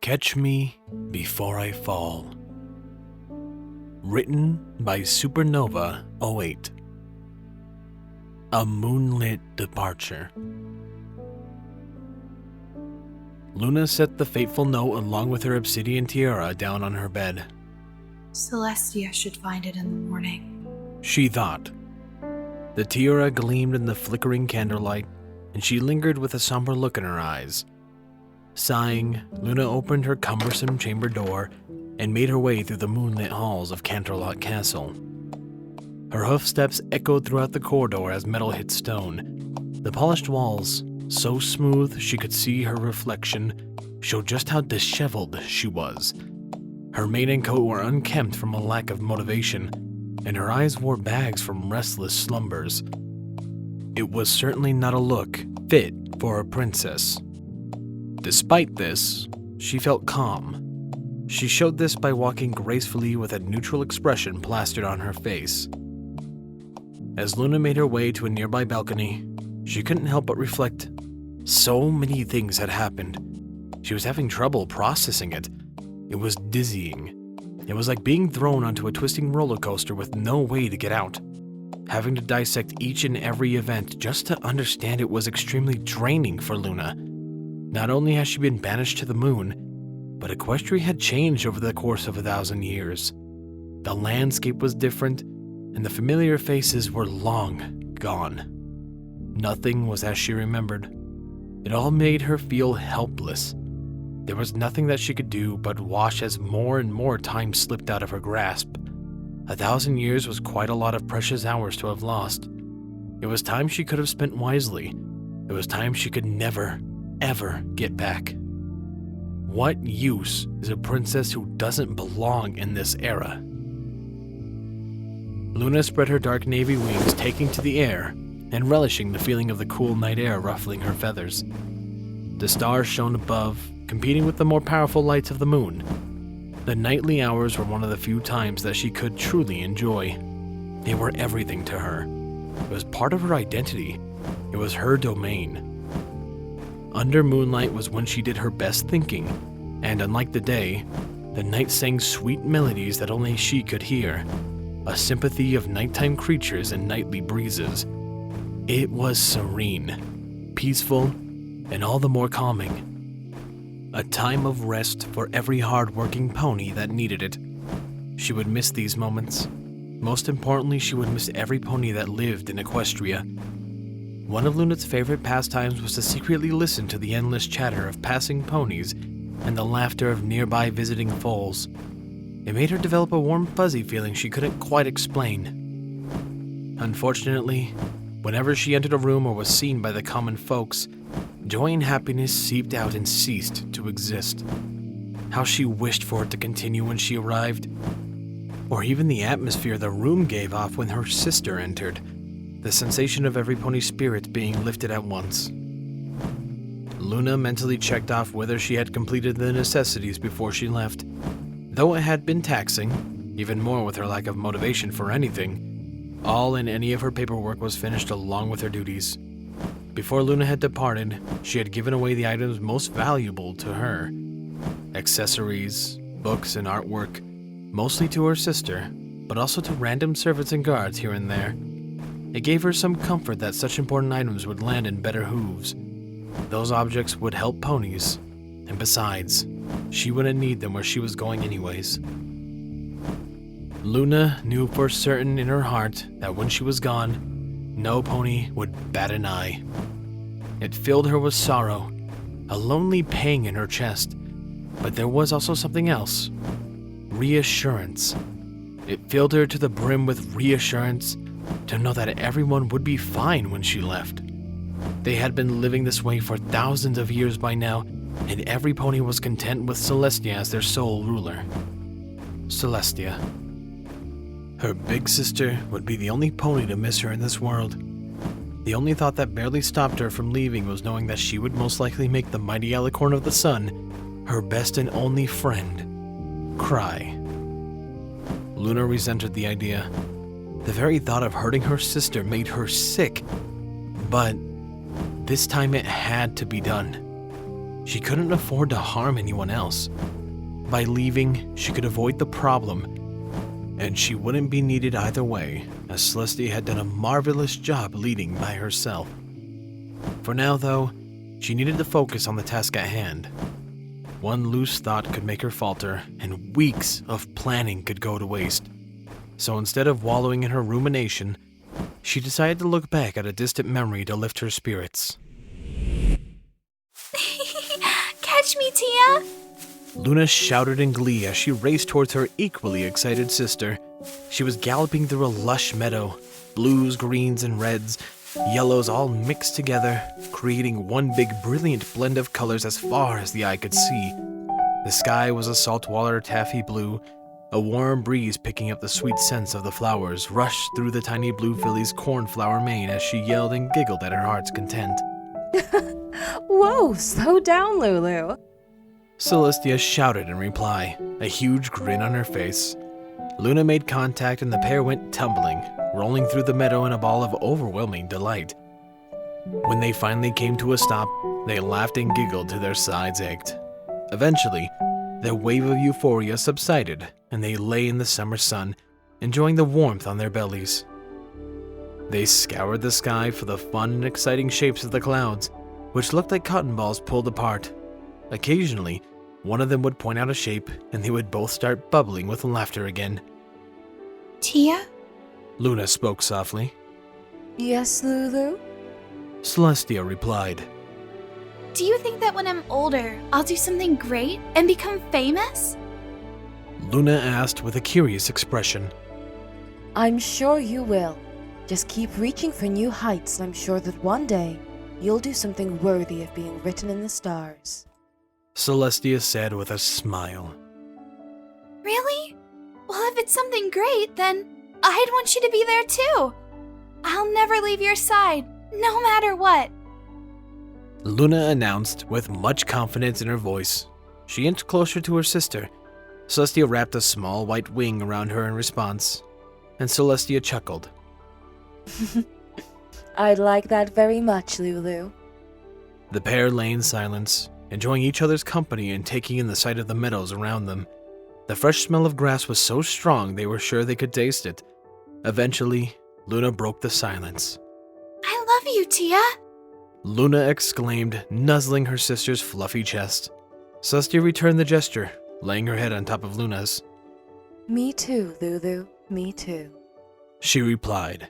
Catch Me Before I Fall. Written by Supernova 08. A Moonlit Departure. Luna set the fateful note along with her obsidian tiara down on her bed. Celestia should find it in the morning, She thought. The tiara gleamed in the flickering candlelight, and she lingered with a somber look in her eyes. Sighing, Luna opened her cumbersome chamber door and made her way through the moonlit halls of Canterlot Castle. Her hoofsteps echoed throughout the corridor as metal hit stone. The polished walls, so smooth she could see her reflection, showed just how disheveled she was. Her mane and coat were unkempt from a lack of motivation, and her eyes wore bags from restless slumbers. It was certainly not a look fit for a princess. Despite this, she felt calm. She showed this by walking gracefully with a neutral expression plastered on her face. As Luna made her way to a nearby balcony, she couldn't help but reflect. So many things had happened. She was having trouble processing it. It was dizzying. It was like being thrown onto a twisting roller coaster with no way to get out. Having to dissect each and every event just to understand it was extremely draining for Luna. Not only had she been banished to the moon, but Equestria had changed over the course of 1,000 years. The landscape was different, and the familiar faces were long gone. Nothing was as she remembered. It all made her feel helpless. There was nothing that she could do but watch as more and more time slipped out of her grasp. 1,000 years was quite a lot of precious hours to have lost. It was time she could have spent wisely. It was time she could never, ever get back. What use is a princess who doesn't belong in this era? Luna spread her dark navy wings, taking to the air and relishing the feeling of the cool night air ruffling her feathers. The stars shone above, competing with the more powerful lights of the moon. The nightly hours were one of the few times that she could truly enjoy. They were everything to her. It was part of her identity. It was her domain. Under moonlight was when she did her best thinking, and unlike the day, the night sang sweet melodies that only she could hear, a sympathy of nighttime creatures and nightly breezes. It was serene, peaceful, and all the more calming. A time of rest for every hard-working pony that needed it. She would miss these moments. Most importantly, she would miss every pony that lived in Equestria. One of Luna's favorite pastimes was to secretly listen to the endless chatter of passing ponies and the laughter of nearby visiting foals. It made her develop a warm, fuzzy feeling she couldn't quite explain. Unfortunately, whenever she entered a room or was seen by the common folks, joy and happiness seeped out and ceased to exist. How she wished for it to continue when she arrived. Or even the atmosphere the room gave off when her sister entered. The sensation of every pony's spirit being lifted at once. Luna mentally checked off whether she had completed the necessities before she left. Though it had been taxing, even more with her lack of motivation for anything, all and any of her paperwork was finished along with her duties. Before Luna had departed, she had given away the items most valuable to her. Accessories, books, and artwork, mostly to her sister, but also to random servants and guards here and there. It gave her some comfort that such important items would land in better hooves. Those objects would help ponies, and besides, she wouldn't need them where she was going anyways. Luna knew for certain in her heart that when she was gone, no pony would bat an eye. It filled her with sorrow, a lonely pang in her chest, but there was also something else. Reassurance. It filled her to the brim with reassurance to know that everyone would be fine when she left. They had been living this way for thousands of years by now, and every pony was content with Celestia as their sole ruler. Celestia. Her big sister would be the only pony to miss her in this world. The only thought that barely stopped her from leaving was knowing that she would most likely make the mighty Alicorn of the Sun, her best and only friend, cry. Luna resented the idea. The very thought of hurting her sister made her sick, but this time it had to be done. she couldn't afford to harm anyone else. By leaving, she could avoid the problem, and she wouldn't be needed either way, as Celestia had done a marvelous job leading by herself. For now, though, she needed to focus on the task at hand. One loose thought could make her falter, and weeks of planning could go to waste. So instead of wallowing in her rumination, she decided to look back at a distant memory to lift her spirits. Catch me, Tia! Luna shouted in glee as she raced towards her equally excited sister. She was galloping through a lush meadow, blues, greens, and reds, yellows all mixed together, creating one big brilliant blend of colors as far as the eye could see. The sky was a saltwater taffy blue. A warm breeze picking up the sweet scents of the flowers rushed through the tiny blue filly's cornflower mane as she yelled and giggled at her heart's content. Whoa, slow down, Lulu. Celestia shouted in reply, a huge grin on her face. Luna made contact and the pair went tumbling, rolling through the meadow in a ball of overwhelming delight. When they finally came to a stop, they laughed and giggled till their sides ached. Eventually, their wave of euphoria subsided, and they lay in the summer sun, enjoying the warmth on their bellies. They scoured the sky for the fun and exciting shapes of the clouds, which looked like cotton balls pulled apart. Occasionally, one of them would point out a shape, and they would both start bubbling with laughter again. Tia? Luna spoke softly. Yes, Lulu? Celestia replied. Do you think that when I'm older, I'll do something great and become famous? Luna asked with a curious expression. I'm sure you will. Just keep reaching for new heights, and I'm sure that one day you'll do something worthy of being written in the stars. Celestia said with a smile. Really? Well, if it's something great, then I'd want you to be there too. I'll never leave your side, no matter what. Luna announced with much confidence in her voice. She inched closer to her sister. Celestia wrapped a small white wing around her in response, and Celestia chuckled. I'd like that very much, Lulu. The pair lay in silence, enjoying each other's company and taking in the sight of the meadows around them. The fresh smell of grass was so strong they were sure they could taste it. Eventually, Luna broke the silence. I love you, Tia. Luna exclaimed, nuzzling her sister's fluffy chest. Celestia returned the gesture, laying her head on top of Luna's. Me too, Lulu. Me too. She replied.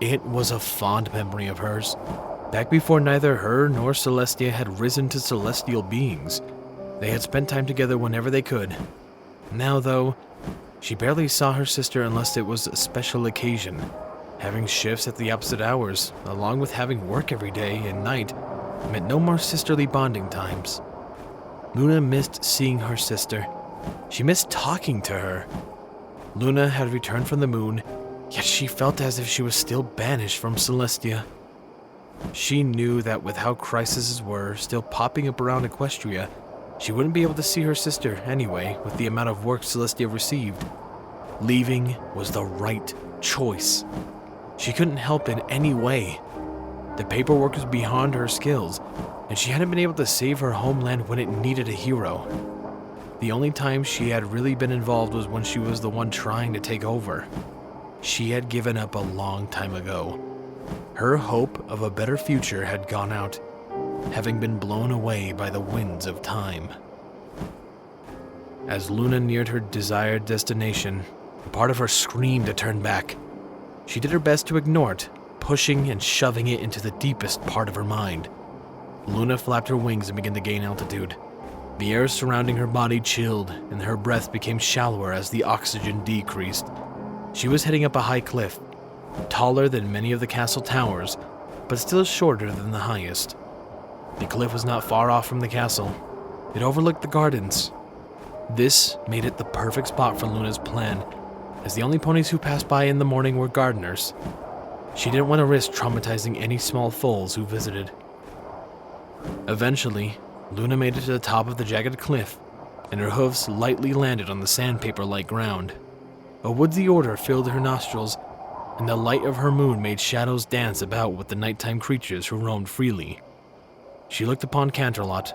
It was a fond memory of hers, back before neither her nor Celestia had risen to celestial beings. They had spent time together whenever they could. Now, though, she barely saw her sister unless it was a special occasion. Having shifts at the opposite hours, along with having work every day and night, meant no more sisterly bonding times. Luna missed seeing her sister. She missed talking to her. Luna had returned from the moon, yet she felt as if she was still banished from Celestia. She knew that with how crises were still popping up around Equestria, she wouldn't be able to see her sister anyway with the amount of work Celestia received. Leaving was the right choice. She couldn't help in any way. The paperwork was beyond her skills, and she hadn't been able to save her homeland when it needed a hero. The only time she had really been involved was when she was the one trying to take over. She had given up a long time ago. Her hope of a better future had gone out, having been blown away by the winds of time. As Luna neared her desired destination, a part of her screamed to turn back. She did her best to ignore it, pushing and shoving it into the deepest part of her mind. Luna flapped her wings and began to gain altitude. The air surrounding her body chilled, and her breath became shallower as the oxygen decreased. She was heading up a high cliff, taller than many of the castle towers, but still shorter than the highest. The cliff was not far off from the castle. It overlooked the gardens. This made it the perfect spot for Luna's plan, as the only ponies who passed by in the morning were gardeners. She didn't want to risk traumatizing any small foals who visited. Eventually, Luna made it to the top of the jagged cliff, and her hooves lightly landed on the sandpaper-like ground. A woodsy odor filled her nostrils, and the light of her moon made shadows dance about with the nighttime creatures who roamed freely. She looked upon Canterlot.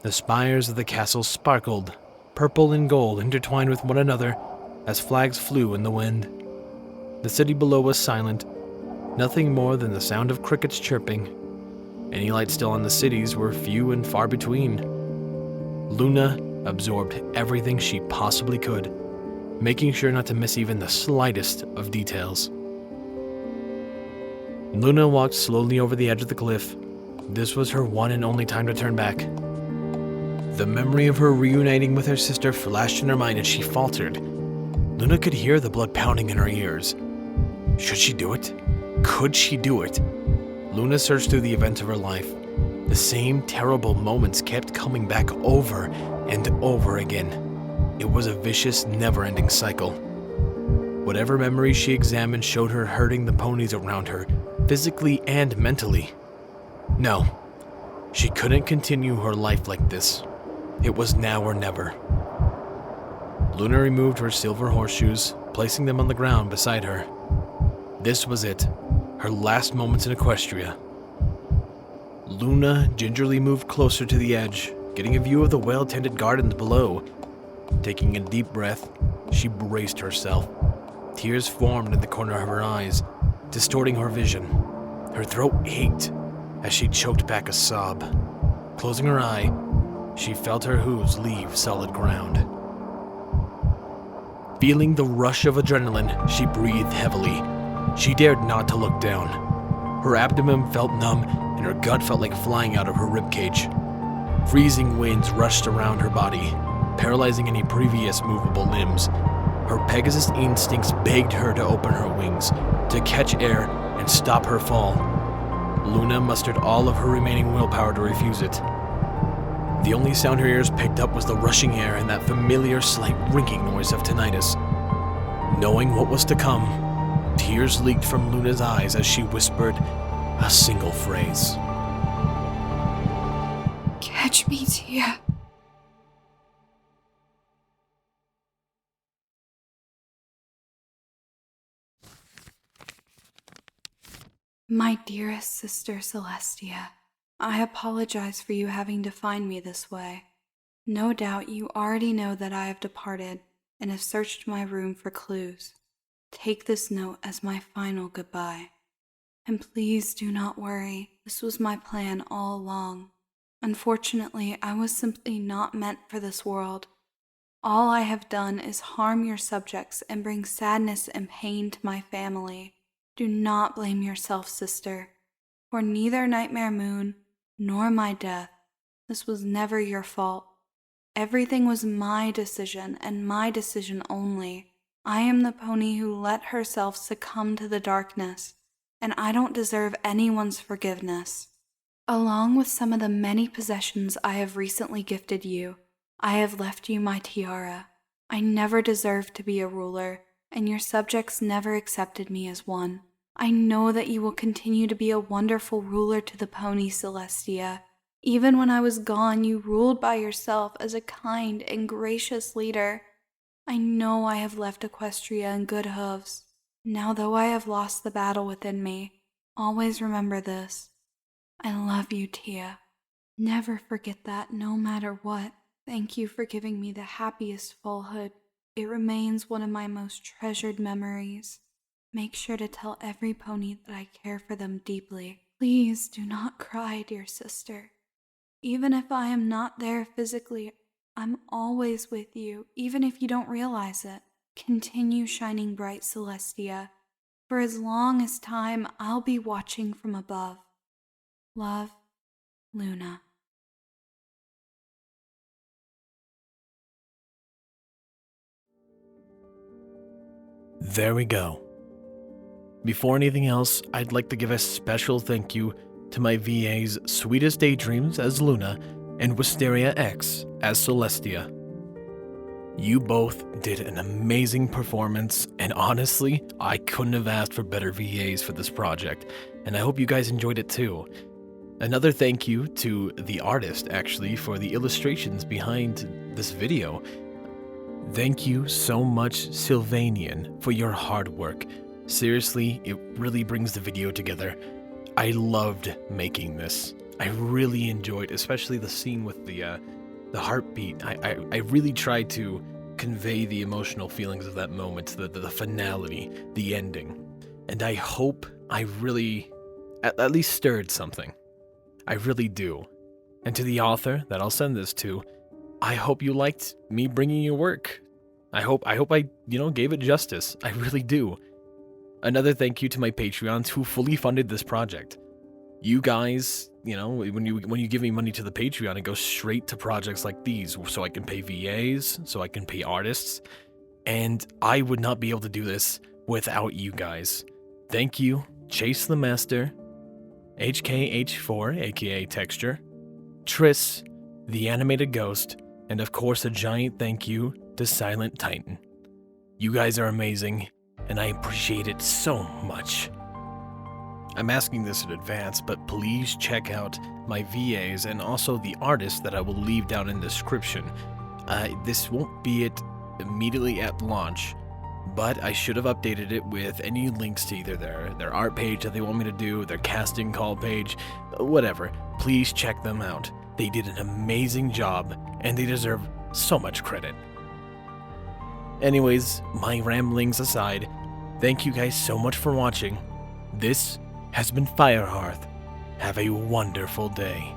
The spires of the castle sparkled, purple and gold intertwined with one another as flags flew in the wind. The city below was silent, nothing more than the sound of crickets chirping. Any lights still on the cities were few and far between. Luna absorbed everything she possibly could, making sure not to miss even the slightest of details. Luna walked slowly over the edge of the cliff. This was her one and only time to turn back. The memory of her reuniting with her sister flashed in her mind and she faltered. Luna could hear the blood pounding in her ears. Should she do it? Could she do it? Luna searched through the events of her life. The same terrible moments kept coming back over and over again. It was a vicious, never-ending cycle. Whatever memories she examined showed her hurting the ponies around her, physically and mentally. No, she couldn't continue her life like this. It was now or never. Luna removed her silver horseshoes, placing them on the ground beside her. This was it, her last moments in Equestria. Luna gingerly moved closer to the edge, getting a view of the well-tended gardens below. Taking a deep breath, she braced herself. Tears formed in the corner of her eyes, distorting her vision. Her throat ached as she choked back a sob. Closing her eye, she felt her hooves leave solid ground. Feeling the rush of adrenaline, she breathed heavily. She dared not to look down. Her abdomen felt numb, and her gut felt like flying out of her ribcage. Freezing winds rushed around her body, paralyzing any previous movable limbs. Her Pegasus instincts begged her to open her wings, to catch air and stop her fall. Luna mustered all of her remaining willpower to refuse it. The only sound her ears picked up was the rushing air and that familiar slight rinking noise of tinnitus. Knowing what was to come, tears leaked from Luna's eyes as she whispered a single phrase. Catch me, Tia. My dearest sister Celestia, I apologize for you having to find me this way. No doubt you already know that I have departed and have searched my room for clues. Take this note as my final goodbye. And please do not worry, this was my plan all along. Unfortunately, I was simply not meant for this world. All I have done is harm your subjects and bring sadness and pain to my family. Do not blame yourself, sister, for neither Nightmare Moon nor my death. This was never your fault. Everything was my decision and my decision only. I am the pony who let herself succumb to the darkness, and I don't deserve anyone's forgiveness. Along with some of the many possessions I have recently gifted you, I have left you my tiara. I never deserved to be a ruler, and your subjects never accepted me as one. I know that you will continue to be a wonderful ruler to the pony, Celestia. Even when I was gone, you ruled by yourself as a kind and gracious leader. I know I have left Equestria in good hooves. Now, though I have lost the battle within me, always remember this. I love you, Tia. Never forget that, no matter what. Thank you for giving me the happiest foalhood. It remains one of my most treasured memories. Make sure to tell every pony that I care for them deeply. Please do not cry, dear sister. Even if I am not there physically, I'm always with you, even if you don't realize it. Continue shining bright, Celestia. For as long as time, I'll be watching from above. Love, Luna. There we go. Before anything else, I'd like to give a special thank you to my VAs Sweetest Daydreams as Luna and Wisteria X as Celestia. You both did an amazing performance, and honestly, I couldn't have asked for better VAs for this project, and I hope you guys enjoyed it too. Another thank you to the artist, actually, for the illustrations behind this video. Thank you so much, Sylvanian, for your hard work. Seriously, it really brings the video together. I loved making this. I really enjoyed, especially the scene with the heartbeat. I really tried to convey the emotional feelings of that moment, the finality, the ending. And I hope I really at least stirred something. I really do. And to the author that I'll send this to, I hope you liked me bringing your work. I hope I gave it justice. I really do. Another thank you to my Patreons who fully funded this project. You guys, when you give me money to the Patreon, it goes straight to projects like these, so I can pay VAs, so I can pay artists, and I would not be able to do this without you guys. Thank you, Chase the Master, HKH4, aka Texture, Triss, the Animated Ghost, and of course a giant thank you to Silent Titan. You guys are amazing, and I appreciate it so much. I'm asking this in advance, but please check out my VAs and also the artists that I will leave down in the description. This won't be it immediately at launch, but I should have updated it with any links to either their art page that they want me to do, their casting call page, whatever. Please check them out. They did an amazing job, and they deserve so much credit. Anyways, my ramblings aside, thank you guys so much for watching. This has been Firehearth. Have a wonderful day.